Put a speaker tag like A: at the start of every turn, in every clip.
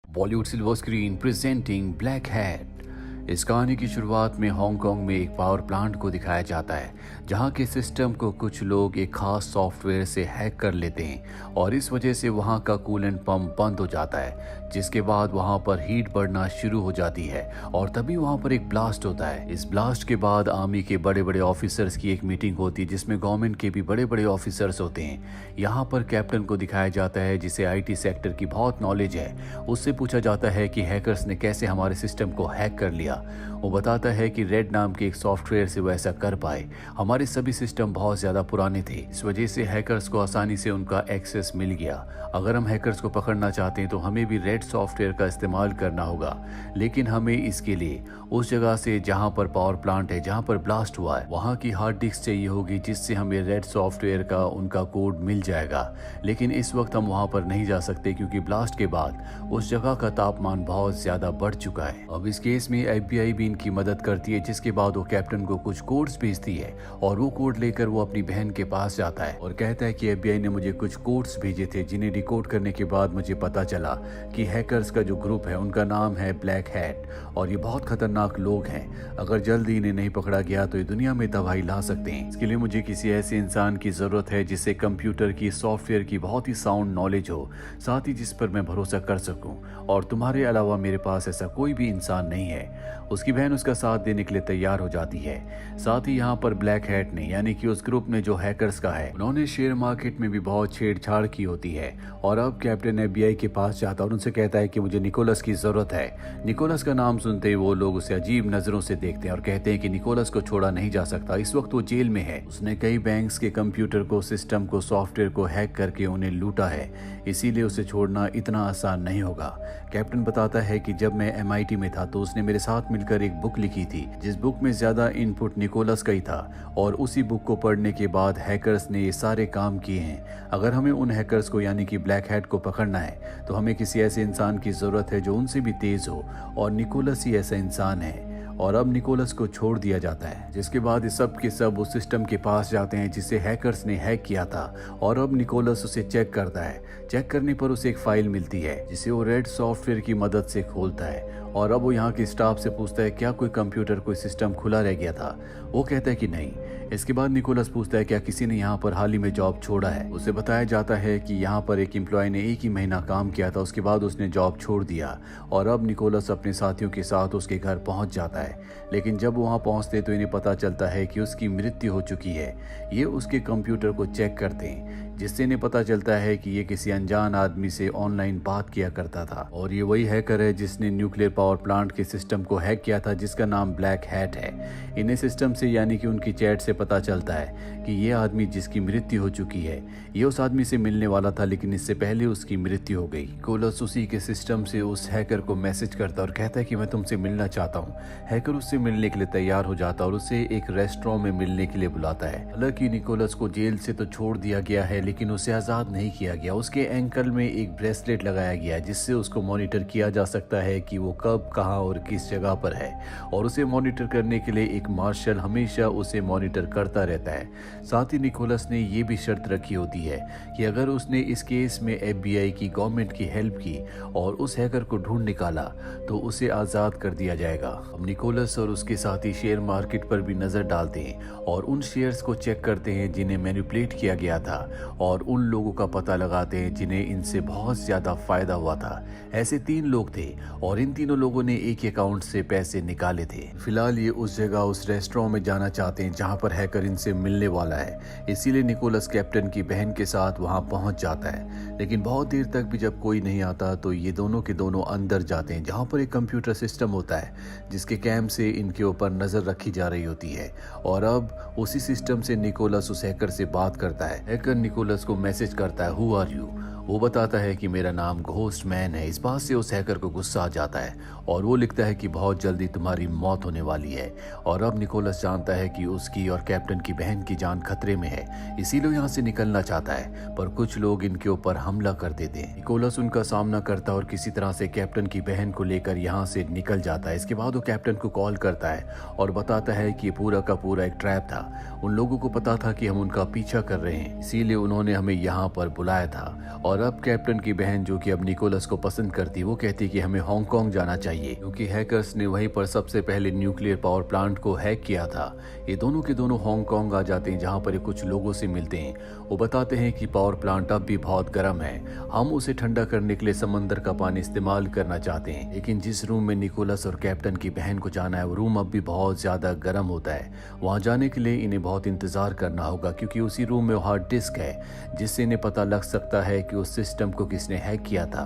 A: Bollywood silver screen presenting black hat. इस कहानी की शुरुआत में हांगकांग में एक पावर प्लांट को दिखाया जाता है जहां के सिस्टम को कुछ लोग एक खास सॉफ्टवेयर से हैक कर लेते हैं और इस वजह से वहां का कूलेंट पंप बंद हो जाता है, जिसके बाद वहां पर हीट बढ़ना शुरू हो जाती है और तभी वहां पर एक ब्लास्ट होता है। इस ब्लास्ट के बाद आर्मी के बड़े बड़े ऑफिसर्स की एक मीटिंग होती है जिसमें गवर्नमेंट के भी बड़े बड़े ऑफिसर्स होते हैं। यहाँ पर कैप्टन को दिखाया जाता है जिसे आईटी सेक्टर की बहुत नॉलेज है। उससे पूछा जाता है कि हैकर्स ने कैसे हमारे सिस्टम को हैक कर लिया। वो बताता है कि रेड नाम के एक सॉफ्टवेयर से वो ऐसा कर पाए। हमारे सभी सिस्टम बहुत ज्यादा पुराने थे, इस वजह से हैकर्स को आसानी से उनका एक्सेस मिल गया। अगर हम हैकर्स को पकड़ना चाहते हैं तो हमें भी रेड सॉफ्टवेयर का इस्तेमाल करना होगा, लेकिन हमें इसके लिए उस जगह से जहां पर पावर प्लांट है, जहां पर ब्लास्ट हुआ है, वहां की हार्ड डिस्क चाहिए होगी जिससे हमें रेड सॉफ्टवेयर का उनका कोड मिल जाएगा। लेकिन इस वक्त हम वहां पर नहीं जा सकते क्योंकि ब्लास्ट के बाद उस जगह का तापमान बहुत ज्यादा बढ़ चुका है। अब इस केस में एफबीआई भी इनकी मदद करती है, जिसके बाद वो कैप्टन को कुछ कोड्स भेजती है और वो कोड लेकर वो अपनी बहन के पास जाता है और कहता है कि एफबीआई ने मुझे कुछ कोड्स भेजे थे जिन्हें डिकोड करने के बाद मुझे पता चला कि हैकर्स का जो ग्रुप है उनका नाम है ब्लैक हैट और ये बहुत खतरनाक लोग हैं। अगर जल्दी इन्हें नहीं पकड़ा गया तो ये दुनिया में तबाही ला सकते हैं। इसके लिए मुझे किसी ऐसे इंसान की जरूरत है जिसे कंप्यूटर की सॉफ्टवेयर की बहुत ही साउंड नॉलेज हो, साथ ही जिस पर मैं भरोसा कर सकूं, और तुम्हारे अलावा मेरे पास ऐसा कोई भी इंसान नहीं है। उसकी बहन उसका साथ देने के लिए तैयार हो जाती है। साथ ही यहाँ पर ब्लैक हैट ने, यानी कि उस ग्रुप ने जो हैकर्स का है, उन्होंने शेयर मार्केट में भी बहुत छेड़छाड़ की होती है और अब कैप्टन एफबीआई के पास जाता और उनसे कहता है कि मुझे निकोलस की जरूरत है। निकोलस का नाम सुनते ही वो लोग उसे अजीब नजरों से देखते हैं और कहते हैं कि निकोलस को छोड़ा नहीं जा सकता, इस वक्त वो जेल में है। उसने कई बैंक्स के कंप्यूटर को, सिस्टम को, सॉफ्टवेयर को हैक करके उन्हें लूटा है, इसीलिए उसे छोड़ना इतना आसान नहीं होगा। कैप्टन बताता है कि जब मैं एमआईटी में था तो उसने मेरे साथ मिलकर एक बुक लिखी थी जिस बुक में ज्यादा इनपुट निकोलस का ही था और उसी बुक को पढ़ने के बाद हैकर्स ने ये सारे काम किए हैं। अगर हमें उन हैकर्स को, यानी कि ब्लैक हैट को पकड़ना है तो हमें किसी ऐसे इंसान की जरूरत है जो उनसे भी तेज हो और निकोलस ही ऐसा इंसान है। और अब निकोलस को छोड़ दिया जाता है, जिसके बाद ये सब के सब उस सिस्टम के पास जाते हैं जिसे हैकर्स ने हैक किया था और अब निकोलस उसे चेक करता है। चेक करने पर उसे एक फाइल मिलती है जिसे वो रेड सॉफ्टवेयर की मदद से खोलता है और अब वो यहाँ के स्टाफ से पूछता है क्या कोई कंप्यूटर, कोई सिस्टम खुला रह गया था। वो कहता है कि नहीं। इसके बाद निकोलस पूछता है क्या किसी ने यहाँ पर हाल ही में जॉब छोड़ा है। उसे बताया जाता है कि यहाँ पर एक एम्प्लॉय ने एक ही महीना काम किया था, उसके बाद उसने जॉब छोड़ दिया और अब निकोलस अपने साथियों के साथ उसके घर पहुंच जाता है। लेकिन जब वहां पहुंचते तो इन्हें पता चलता है कि उसकी मृत्यु हो चुकी है। ये उसके कंप्यूटर को चेक करते हैं जिससे इन्हें पता चलता है कि ये किसी अनजान आदमी से ऑनलाइन बात किया करता था और ये वही हैकर है जिसने न्यूक्लियर पावर प्लांट के सिस्टम को हैक किया था, जिसका नाम ब्लैक हैट है। इन्हें सिस्टम से, यानी कि उनकी चैट से पता चलता है कि ये आदमी जिसकी मृत्यु हो चुकी है ये उस आदमी से मिलने वाला था, लेकिन इससे पहले उसकी मृत्यु हो गई। निकोलस उसी के सिस्टम से उस हैकर को मैसेज करता और कहता है कि मैं तुमसे मिलना चाहता हूँ। हैकर उससे मिलने के लिए तैयार हो जाता और उसे एक रेस्टोरेंट में मिलने के लिए बुलाता है। हालांकि निकोलस को जेल से तो छोड़ दिया गया है लेकिन उसे आजाद नहीं किया गया। उसके एंकल में एक ब्रेसलेट लगाया गया है जिससे उसको मॉनिटर किया जा सकता है कि वो कब, कहाँ और किस जगह पर है और उसे मॉनिटर करने के लिए एक मार्शल हमेशा उसे मॉनिटर करता रहता है। साथ ही निकोलस ने ये भी शर्त रखी होती है कि अगर उसने इस केस में एफबीआई की, गवर्नमेंट की हेल्प की और उस हैकर को ढूंढ निकाला तो उसे आजाद कर दिया जाएगा। अब निकोलस और उसके साथी शेयर मार्केट पर भी नजर डालते हैं और उन शेयर्स को चेक करते हैं जिन्हें मैनिपुलेट किया गया था और उन लोगों का पता लगाते हैं जिन्हें इनसे बहुत ज्यादा फायदा हुआ था। ऐसे 3 लोग थे और इन तीनों लोगों ने एक अकाउंट से पैसे निकाले थे। फिलहाल ये उस जगह, उस रेस्टोरेंट में जाना चाहते हैं जहां पर हैकर इनसे मिलने वाला है, इसीलिए निकोलस कैप्टन की बहन के साथ वहां पहुंच जाता है। लेकिन बहुत देर तक भी जब कोई नहीं आता तो ये दोनों के दोनों अंदर जाते हैं जहां पर एक कंप्यूटर सिस्टम होता है जिसके कैम से इनके ऊपर नजर रखी जा रही होती है और अब उसी सिस्टम से निकोलस उस हैकर से बात करता है। हैकर निकोलस को मैसेज करता है, हु आर यू। वो बताता है कि मेरा नाम घोस्ट मैन है। इस बात से उस हैकर को गुस्सा आ जाता है और वो लिखता है कि बहुत जल्दी तुम्हारी मौत होने वाली है। और अब निकोलस जानता है कि उसकी और कैप्टन की बहन की जान खतरे में है, इसीलिए यहाँ से निकलना चाहता है, पर कुछ लोग इनके ऊपर हमला कर देते हैं। निकोलस उनका सामना करता है और किसी तरह से कैप्टन की बहन को लेकर यहाँ से निकल जाता है। इसके बाद वो कैप्टन को कॉल करता है और बताता है कि पूरा का पूरा एक ट्रैप था। उन लोगों को पता था कि हम उनका पीछा कर रहे हैं, इसीलिए उन्होंने हमें यहाँ पर बुलाया था और और अब कैप्टन की बहन जो कि अब निकोलस को पसंद करती, वो कहती कि हमें हांगकांग जाना चाहिए क्योंकि हैकर्स ने वहीं पर सबसे पहले न्यूक्लियर पावर प्लांट को हैक किया था। ये दोनों के दोनों हांगकांग आ जाते हैं जहाँ पर ये कुछ लोगों से मिलते हैं। वो बताते हैं कि पावर प्लांट अब भी बहुत गर्म है, हम उसे ठंडा करने के लिए समंदर का पानी इस्तेमाल करना चाहते हैं, लेकिन जिस रूम में निकोलस और कैप्टन की बहन को जाना है वो रूम अब भी बहुत ज्यादा गर्म होता है। वहां जाने के लिए इन्हें बहुत इंतजार करना होगा क्योंकि उसी रूम में हार्ड डिस्क है जिससे इन्हें पता लग सकता है कि उस सिस्टम को किसने हैक किया था।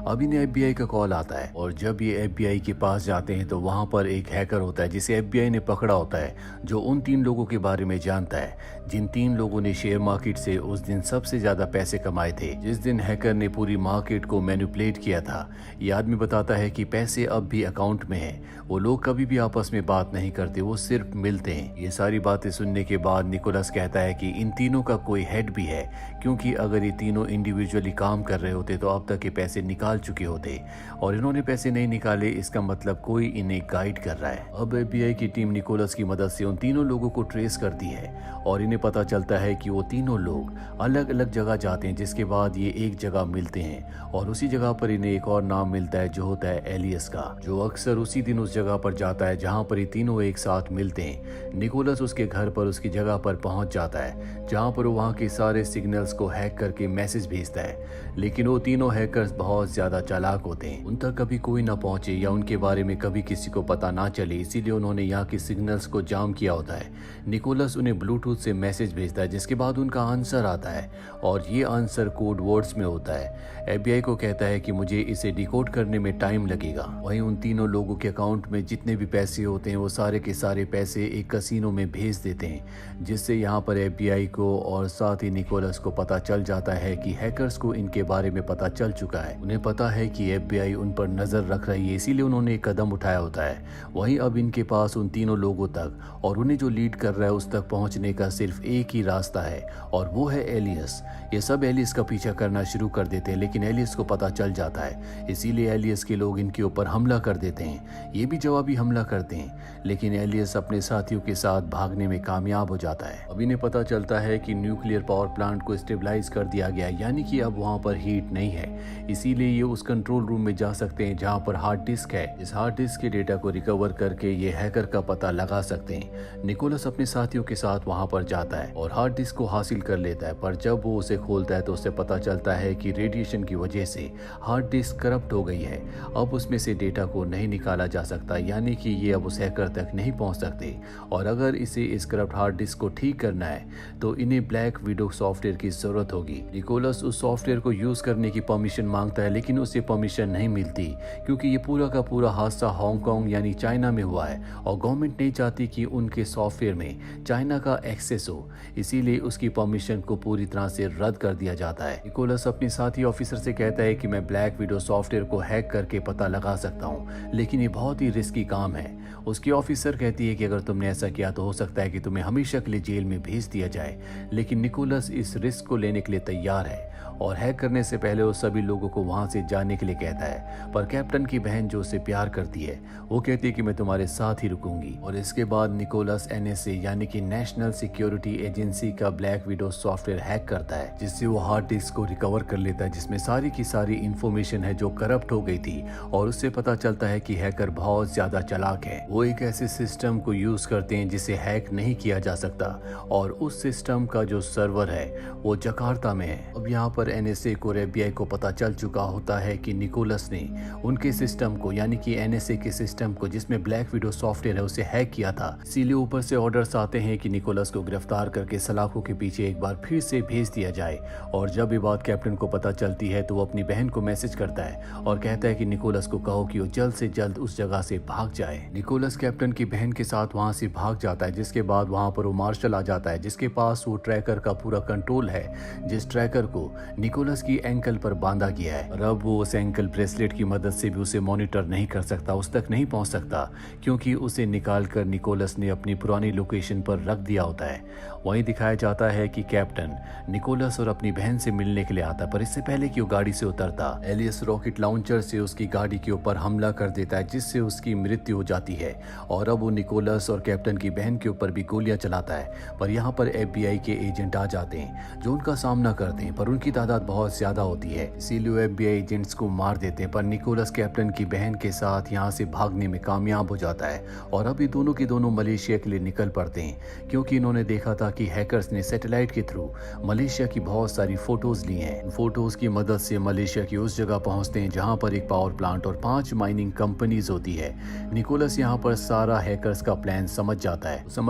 A: अब इन्हें FBI का कॉल आता है और जब ये FBI के पास जाते हैं तो वहां पर एक हैकर होता है जिसे FBI ने पकड़ा होता है, जो उन 3 लोगों के बारे में जानता है जिन 3 लोगों ने शेयर मार्केट से उस दिन सबसे ज्यादा पैसे कमाए थे, जिस दिन हैकर ने पूरी मार्केट को मैनिपुलेट किया था। ये आदमी बताता है कि पैसे अब भी अकाउंट में है, वो लोग कभी भी आपस में बात नहीं करते, वो सिर्फ मिलते हैं। ये सारी बातें सुनने के बाद निकोलस कहता है कि इन तीनों का कोई हेड भी है, क्योंकि अगर ये तीनों इंडिविजुअली काम कर रहे होते तो अब तक ये पैसे निकाल चुके होते, और इन्होंने पैसे नहीं निकाले, इसका मतलब कोई इन्हें गाइड कर रहा है। अब FBI की टीम निकोलस की मदद से उन तीनों लोगों को ट्रेस करती है और इन्हें पता चलता है कि वो तीनों लोग अलग अलग जगह जाते हैं, जिसके बाद ये एक जगह मिलते हैं और उसी जगह पर इन्हें एक और नाम मिलता है जो होता है एलियस का, जो अक्सर उसी दिन उस जगह पर जाता है जहां पर ये तीनों एक साथ मिलते हैं। निकोलस उसके घर पर उसकी जगह पर पहुंच जाता है जहां पर वो वहां के सारे सिग्नल्स को हैक करके मैसेज भेजता है, लेकिन वो तीनों हैकर्स बहुत ज्यादा चालाक होते हैं। उन तक कभी कोई ना पहुंचे या उनके बारे में कभी किसी को पता ना चले, इसीलिए उन्होंने यहाँ के सिग्नल्स को जाम किया होता है। निकोलस उन्हें ब्लूटूथ से मैसेज भेजता है जिसके बाद उनका आंसर आता है और ये आंसर कोड वर्ड्स में होता है। FBI को कहता है कि मुझे इसे डिकोड करने में टाइम लगेगा। वहीं उन तीनों लोगों के अकाउंट में जितने भी पैसे होते हैं वो सारे के सारे पैसे एक कसिनो में भेज देते हैं, जिससे यहाँ पर FBI को और साथ ही निकोलस को पता चल जाता है कि हैकर्स को इनके बारे में पता चल चुका है। उन्हें पता है कि FBI उन पर नजर रख रही है, इसीलिए उन्होंने एक कदम उठाया होता है। वहीं अब इनके पास उन तीनों लोगों तक और उन्हें जो लीड कर रहा है उस तक पहुंचने का सिर्फ एक ही रास्ता है और वो है एलियस। ये सब एलियस का पीछा करना शुरू कर देते हैं, लेकिन एलियस को पता चल जाता है, इसीलिए एलियस के लोग इनके ऊपर हमला कर देते हैं। ये भी जवाबी हमला करते हैं, लेकिन एलियस अपने साथियों के साथ भागने में कामयाब हो जाता है। अब इन्हें पता चलता है कि न्यूक्लियर पावर प्लांट को स्टेबलाइज कर दिया गया, यानी कि अब वहां पर हीट नहीं है, इसीलिए ये उस कंट्रोल रूम में जा सकते हैं जहां पर हार्ड डिस्क है। इस हार्ड डिस्क के डेटा को रिकवर करके ये हैकर का पता लगा सकते हैं। निकोलस अपने साथियों के साथ वहां पर जाता है और हार्ड डिस्क को हासिल कर लेता है, पर जब वो उसे खोलता है तो उसे पता चलता है कि रेडिएशन की वजह से हार्ड डिस्क करप्ट हो गई है। अब उसमें से डेटा को नहीं निकाला जा सकता, यानी कि ये अब उस हैकर तक नहीं पहुंच सकते, और अगर इसे इस करप्ट हार्ड डिस्क को ठीक करना है तो इन्हें ब्लैक विडो सॉफ्टवेयर की जरूरत होगी। निकोलस उस सॉफ्टवेयर को यूज करने की परमिशन मांगता है, लेकिन उसे परमिशन नहीं मिलती क्योंकि ये पूरा का पूरा हादसा हांगकांग यानी चाइना में हुआ है और गवर्नमेंट नहीं चाहती कि उनके सॉफ्टवेयर में चाइना का एक्सेस हो, इसीलिए उसकी परमिशन को पूरी तरह से रद्द कर दिया जाता है। निकोलस अपने साथी ऑफिसर से कहता है कि मैं ब्लैक विडो सॉफ्टवेयर को हैक करके पता लगा सकता हूँ, लेकिन ये बहुत ही रिस्की काम है। उसकी ऑफिसर कहती है कि अगर तुमने ऐसा किया तो हो सकता है कि तुम्हें हमेशा के लिए जेल में भेज दिया जाए, लेकिन निकोलस इस रिस्क को लेने के लिए तैयार है और हैक करने से पहले वो सभी लोगों को वहां से जाने के लिए कहता है। पर कैप्टन की बहन जो उसे प्यार करती है वो कहती है कि मैं तुम्हारे साथ ही रुकूंगी, और इसके बाद निकोलस NSA यानी कि नेशनल सिक्योरिटी एजेंसी का ब्लैक विडो सॉफ्टवेयर हैक करता है, जिससे वो हार्ड डिस्क को रिकवर कर लेता है जिसमें सारी की सारी इंफॉर्मेशन है जो करप्ट हो गई थी, और उससे पता चलता है कि हैकर बहुत ज्यादा चालाक है। वो एक ऐसे सिस्टम को यूज करते हैं जिसे हैक नहीं किया जा सकता, और उस सिस्टम का जो सर्वर है वो जकार्ता में है। अब यहाँ पर NSA को और FBI को पता चल चुका होता है कि निकोलस ने उनके सिस्टम को यानी कि NSA के सिस्टम को जिसमें ब्लैक विडो सॉफ्टवेयर है उसे हैक किया था, इसीलिए ऊपर से ऑर्डर्स आते हैं कि निकोलस को गिरफ्तार करके सलाखों के पीछे एक बार फिर से भेज दिया जाए। और जब ये बात कैप्टन को पता चलती है तो वो अपनी बहन को मैसेज करता है और कहता है कि निकोलस को कहो कि वो जल्द से जल्द उस जगह से भाग जाए। निकोलस कैप्टन की बहन के साथ वहां से भाग जाता है, जिसके बाद वहां पर वो मार्शल आ जाता है जिसके पास वो ट्रैकर का पूरा कंट्रोल है, जिस ट्रैकर को निकोलस की एंकल पर बांधा गया है। और अब वो उस एंकल ब्रेसलेट की मदद से भी उसे मॉनिटर नहीं कर सकता, उस तक नहीं पहुंच सकता, क्योंकि उसे निकालकर निकोलस ने अपनी पुरानी लोकेशन पर रख दिया होता है। वहीं दिखाया जाता है कि कैप्टन निकोलस और अपनी बहन से मिलने के लिए आता है, पर इससे पहले कि वो गाड़ी से उतरता, एलियस रॉकेट लॉन्चर से उसकी गाड़ी के ऊपर हमला कर देता है जिससे उसकी मृत्यु हो जाती है। और अब वो निकोलस और कैप्टन की बहन के ऊपर भी गोलियां चलाता है, पर यहाँ पर FBI के एजेंट आ जाते हैं जो उनका सामना करते हैं, पर उनकी तादाद तादाद बहुत ज्यादा होती है, इसीलिए वो FBI एजेंट्स को मार देते हैं। पर निकोलस कैप्टन की बहन के साथ यहाँ से भागने में कामयाब हो जाता है और अभी दोनों के दोनों मलेशिया के लिए निकल पड़ते हैं, क्योंकि इन्होंने देखा था कि हैकर्स ने सैटेलाइट के थ्रू मलेशिया की बहुत सारी फोटोज ली हैं। फोटोज की मदद से मलेशिया की उस जगह पहुंचते हैं जहां पर एक पावर प्लांट और 5 माइनिंग कंपनीज होती है। निकोलस यहां पर सारा हैकर्स का प्लान समझ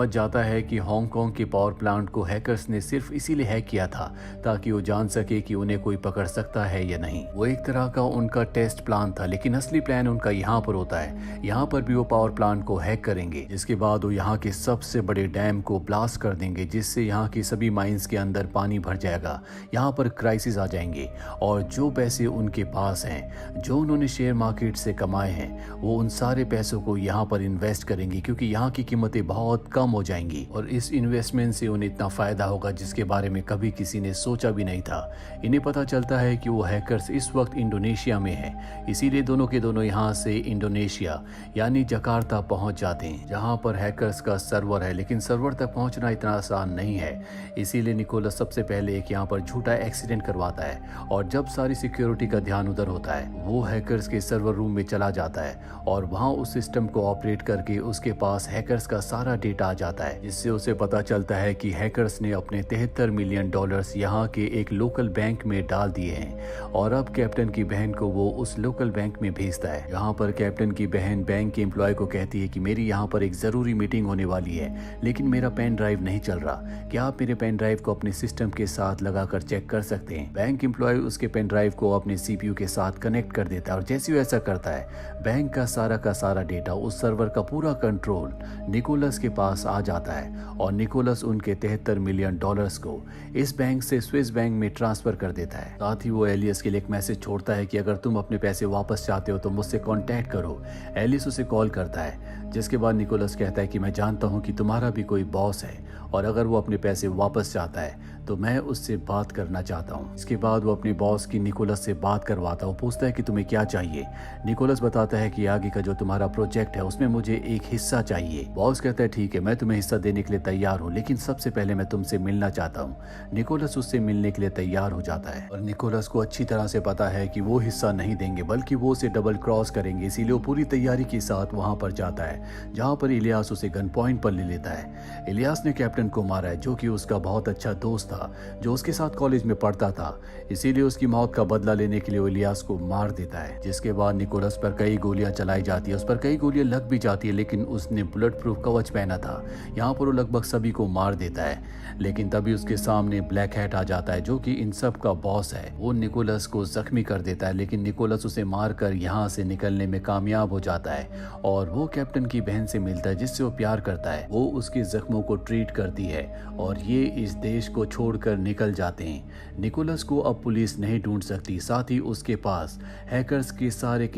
A: जाता है कि हांगकांग के पावर प्लांट को हैकर्स ने सिर्फ इसीलिए हैक किया था ताकि वो जान सके कि उन्हें कोई पकड़ सकता है या नहीं। वो एक तरह का उनका टेस्ट प्लान था, लेकिन असली प्लान उनका यहाँ पर होता है। यहाँ पर भी वो पावर प्लांट को हैक करेंगे, जिसके बाद वो यहाँ के सबसे बड़े डैम को ब्लास्ट कर देंगे, जिससे यहाँ की सभी माइंस के अंदर पानी भर जाएगा। यहाँ पर क्राइसिस आ जाएंगे और जो पैसे उनके पास हैं, जो उन्होंने शेयर मार्केट से कमाए हैं, वो उन सारे पैसों को यहाँ पर इन्वेस्ट करेंगे, क्योंकि यहाँ की कीमतें बहुत कम हो जाएंगी और इस इन्वेस्टमेंट से उन्हें इतना फायदा होगा जिसके बारे में कभी किसी ने सोचा भी नहीं था। इन्हें पता चलता है कि वो हैकर्स इस वक्त इंडोनेशिया में है, इसीलिए दोनों के दोनों यहाँ से इंडोनेशिया यानी जकार्ता पहुंच जाते हैं, जहां पर हैकर्स का सर्वर है। लेकिन सर्वर तक पहुंचना इतना आसान नहीं है, इसीलिए निकोलस सबसे पहले एक यहाँ पर झूठा एक्सीडेंट करवाता है और जब सारी सिक्योरिटी का ध्यान उधर होता है, वो हैकर्स के सर्वर रूम में चला जाता है और वहां उस सिस्टम को ऑपरेट करके उसके पास हैकर्स का सारा डेटा आ जाता है, जिससे उसे पता चलता है कि हैकर्स ने अपने $73 मिलियन यहाँ के एक लोकल बैंक में डाल दिए हैं और अब कैप्टन की बहन को वो उस लोकल बैंक में भेजता है। यहाँ पर कैप्टन की बहन बैंक के एम्प्लॉय को कहती है कि मेरी यहाँ पर एक जरूरी मीटिंग होने वाली है, लेकिन मेरा पेन ड्राइव नहीं चल रहा, क्या आप मेरे पेन ड्राइव को अपने सिस्टम के साथ लगाकर चेक कर सकते हैं। बैंक एम्प्लॉय उसके पेन ड्राइव को अपने CPU के साथ कनेक्ट कर देता है और जैसे वो ऐसा करता है, बैंक का सारा डेटा, उस सर्वर का पूरा कंट्रोल निकोलस के पास आ जाता है और निकोलस उनके $73 मिलियन को इस बैंक से स्विस बैंक में ट्रांसफर कर देता है। साथ ही वो एलियस के लिए एक मैसेज छोड़ता है कि अगर तुम अपने पैसे वापस चाहते हो तो मुझसे कांटेक्ट करो। एलियस उसे कॉल करता है, जिसके बाद निकोलस कहता है कि मैं जानता हूं कि तुम्हारा भी कोई बॉस है और अगर वो अपने पैसे वापस चाहता है तो मैं उससे बात करना चाहता हूं। इसके बाद वो अपने बॉस की निकोलस से बात करवाता है। वो पूछता है कि तुम्हें क्या चाहिए। निकोलस बताता है कि आगे का जो तुम्हारा प्रोजेक्ट है उसमें मुझे एक हिस्सा चाहिए। बॉस कहता है ठीक है, मैं तुम्हें हिस्सा देने के लिए तैयार हूँ, लेकिन सबसे पहले मैं तुमसे मिलना चाहता हूँ। निकोलस उससे मिलने के लिए तैयार हो जाता है और निकोलस को अच्छी तरह से पता है कि वो हिस्सा नहीं देंगे बल्कि वो उसे डबल क्रॉस करेंगे, इसीलिए वो पूरी तैयारी के साथ वहां पर जाता है जहां पर इलियास उसे गन पॉइंट पर ले लेता है। इलियास ने कैप्टन को मारा है, जो कि उसका बहुत अच्छा दोस्त था, जो उसके साथ कॉलेज में पढ़ता था, इसीलिए उसकी मौत का बदला लेने के लिए वो इलियास को मार देता है। जिसके बाद निकोलस पर कई गोलियां चलाई जाती है, उस पर कई गोलियां लग भी जाती है, लेकिन उसने बुलेट प्रूफ कवच पहना था। यहाँ पर वो लगभग सभी को मार देता है, लेकिन तभी उसके सामने ब्लैक हैट आ जाता है, जो कि इन सब का बॉस है। वो निकोलस को जख्मी कर देता है, लेकिन निकोलस उसे मारकर यहाँ से निकलने में कामयाब हो जाता है और वो कैप्टन की बहन से मिलता है, जिससे वो प्यार करता है। वो उसके जख्मों को ट्रीट करती है और ये इस देश को छोड़कर निकल जाते हैं। निकोलस को अब पुलिस नहीं ढूंढ सकती, साथ ही उसके पास हैकर्स के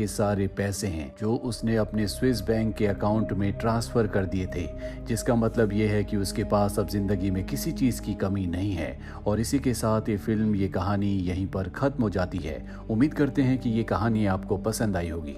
A: सारे पैसे हैं जो उसने अपने स्विस बैंक के अकाउंट में ट्रांसफर कर दिए थे, जिसका मतलब ये है कि उसके पास अब जिंदगी में किसी चीज की कमी नहीं है। और इसी के साथ ये फिल्म, ये कहानी यहीं पर खत्म हो जाती है। उम्मीद करते हैं कि ये कहानी आपको पसंद आई होगी।